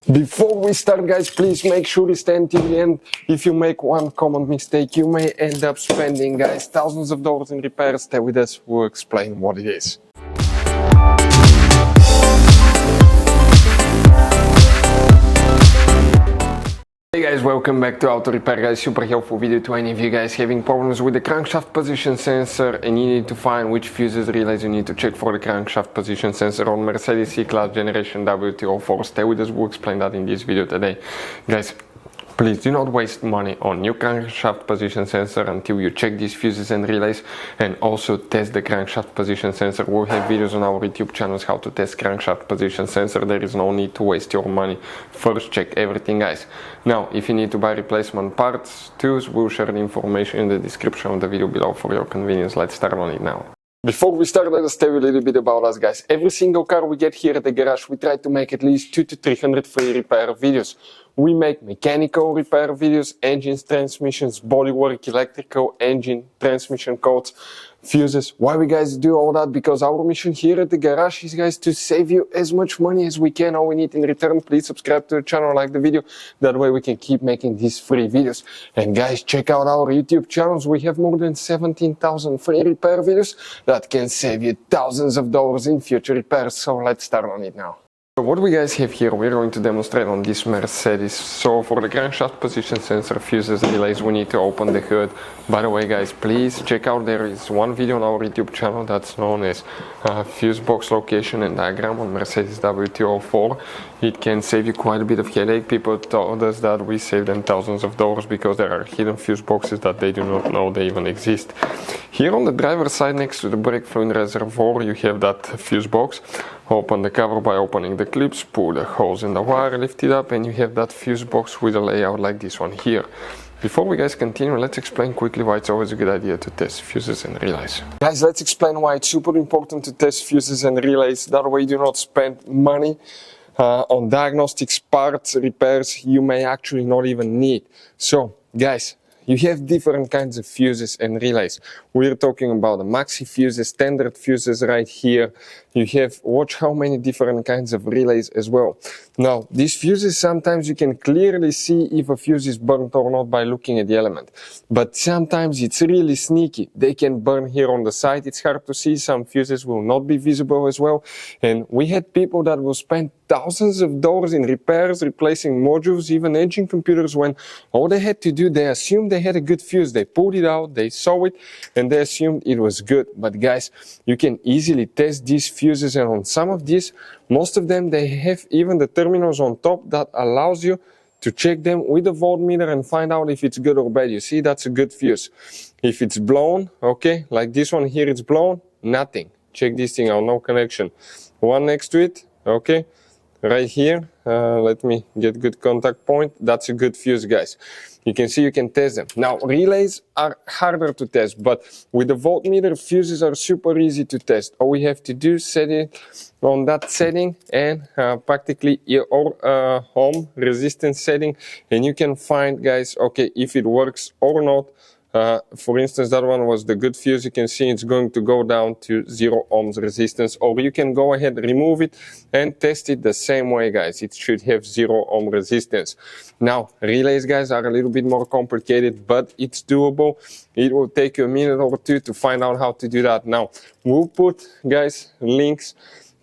Before we start, guys, please make sure you stay until the end. If you make one common mistake, you may end up spending, guys, thousands of dollars in repairs. Stay with us, we'll explain what it is. Hey guys, welcome back to Auto Repair, guys. Super helpful video to any of you guys having problems with the crankshaft position sensor and you need to find which fuses relays you need to check for the crankshaft position sensor on Mercedes C-Class generation W204. Stay with us, we'll explain that in this video today. Guys, please do not waste money on new crankshaft position sensor until you check these fuses and relays, and also test the crankshaft position sensor. We'll have videos on our YouTube channels how to test crankshaft position sensor. There is no need to waste your money. First check everything, guys. Now, if you need to buy replacement parts, tools, we'll share the information in the description of the video below for your convenience. Let's start on it now. Before we start, let us tell you a little bit about us, guys. Every single car we get here at the garage, we try to make at least 200 to 300 free repair videos. We make mechanical repair videos, engines, transmissions, bodywork, electrical, engine, transmission codes, fuses. Why we guys do all that? Because our mission here at the garage is, guys, to save you as much money as we can. All we need in return, please subscribe to the channel, like the video. That way we can keep making these free videos. And guys, check out our YouTube channels. We have more than 17,000 free repair videos that can save you thousands of dollars in future repairs. So let's start on it now. So what we guys have here, we're going to demonstrate on this Mercedes. So for the crankshaft position sensor, fuses, relays, we need to open the hood. By the way, guys, please check out, there is one video on our YouTube channel that's known as fuse box location and diagram on Mercedes W204. It can save you quite a bit of headache. People told us that we save them thousands of dollars because there are hidden fuse boxes that they do not know they even exist. Here on the driver's side next to the brake fluid reservoir, you have that fuse box. Open the cover by opening the clips, pull the holes in the wire, lift it up, and you have that fuse box with a layout like this one here. Before we guys continue, let's explain quickly why it's always a good idea to test fuses and relays. Guys, let's explain why it's super important to test fuses and relays. That way you do not spend money on diagnostics, parts, repairs you may actually not even need. So, guys, you have different kinds of fuses and relays. We're talking about the maxi fuses, standard fuses right here. You have, watch how many different kinds of relays as well. Now, these fuses, sometimes you can clearly see if a fuse is burnt or not by looking at the element. But sometimes it's really sneaky. They can burn here on the side. It's hard to see. Some fuses will not be visible as well. And we had people that will spend thousands of dollars in repairs, replacing modules, even engine computers, when all they had to do, they assumed they had a good fuse. They pulled it out, they saw it, and they assumed it was good. But guys, you can easily test these fuses, and on some of these, most of them, they have even the terminals on top that allows you to check them with a voltmeter and find out if it's good or bad. You see, that's a good fuse. If it's blown, okay, like this one here, it's blown, nothing. Check this thing out, no connection. One next to it, okay. Right here, let me get good contact point. That's a good fuse, guys. You can see you can test them. Now, relays are harder to test, but with the voltmeter, fuses are super easy to test. All we have to do is set it on that setting and practically your ohm resistance setting, and you can find, guys, okay, if it works or not. For instance, that one was the good fuse. You can see it's going to go down to 0 ohms resistance, or you can go ahead, remove it and test it the same way, guys. It should have 0 ohm resistance. Now, relays, guys, are a little bit more complicated, but it's doable. It will take you a minute or two to find out how to do that. Now, we'll put, guys, links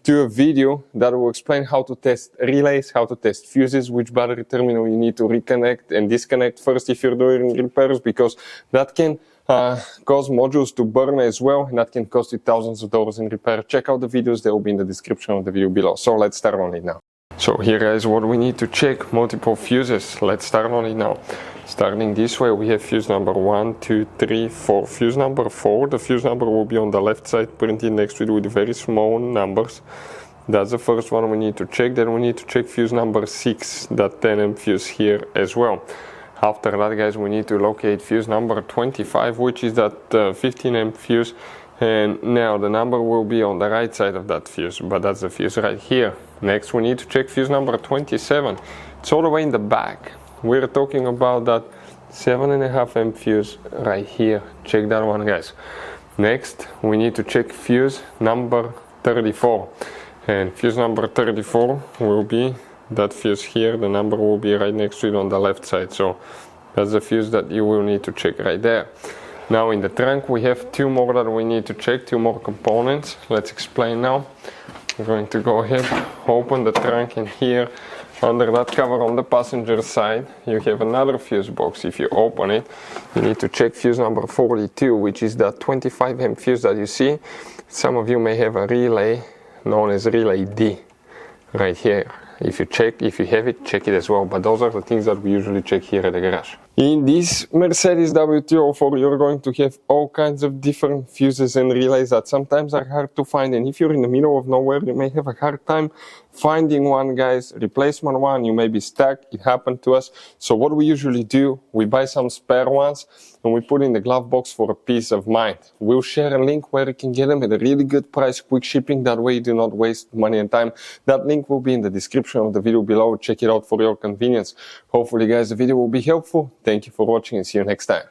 to a video that will explain how to test relays, how to test fuses, which battery terminal you need to reconnect and disconnect first if you're doing repairs, because that can cause modules to burn as well, and that can cost you thousands of dollars in repair. Check out the videos, they will be in the description of the video below. So let's start on it now. So here, guys, what we need to check: multiple fuses. Let's start on it now. Starting this way, we have fuse number 1, 2, 3, 4. Fuse number 4, the fuse number will be on the left side, printed next to it with very small numbers. That's the first one we need to check. Then we need to check fuse number 6, that 10 amp fuse here as well. After that, guys, we need to locate fuse number 25, which is that 15 amp fuse. And now the number will be on the right side of that fuse, but that's the fuse right here. Next, we need to check fuse number 27. It's all the way in the back. We're talking about that 7.5 amp fuse right here. Check that one, guys. Next, we need to check fuse number 34. And fuse number 34 will be that fuse here, the number will be right next to it on the left side. So that's the fuse that you will need to check right there. Now in the trunk we have two more that we need to check, two more components. Let's explain now. We're going to go ahead, open the trunk, and here under that cover on the passenger side you have another fuse box. If you open it, you need to check fuse number 42, which is that 25 amp fuse that you see. Some of you may have a relay known as relay D right here. If you have it, check it as well, but those are the things that we usually check here at the garage. In this Mercedes W204 you're going to have all kinds of different fuses and relays that sometimes are hard to find, and if you're in the middle of nowhere you may have a hard time finding one, guys. Replacement one, you may be stuck. It happened to us. So what we usually do, we buy some spare ones and we put in the glove box for a peace of mind. We'll share a link where you can get them at a really good price, quick shipping. That way you do not waste money and time. That link will be in the description of the video below. Check it out for your convenience. Hopefully, guys, the video will be helpful. Thank you for watching and see you next time.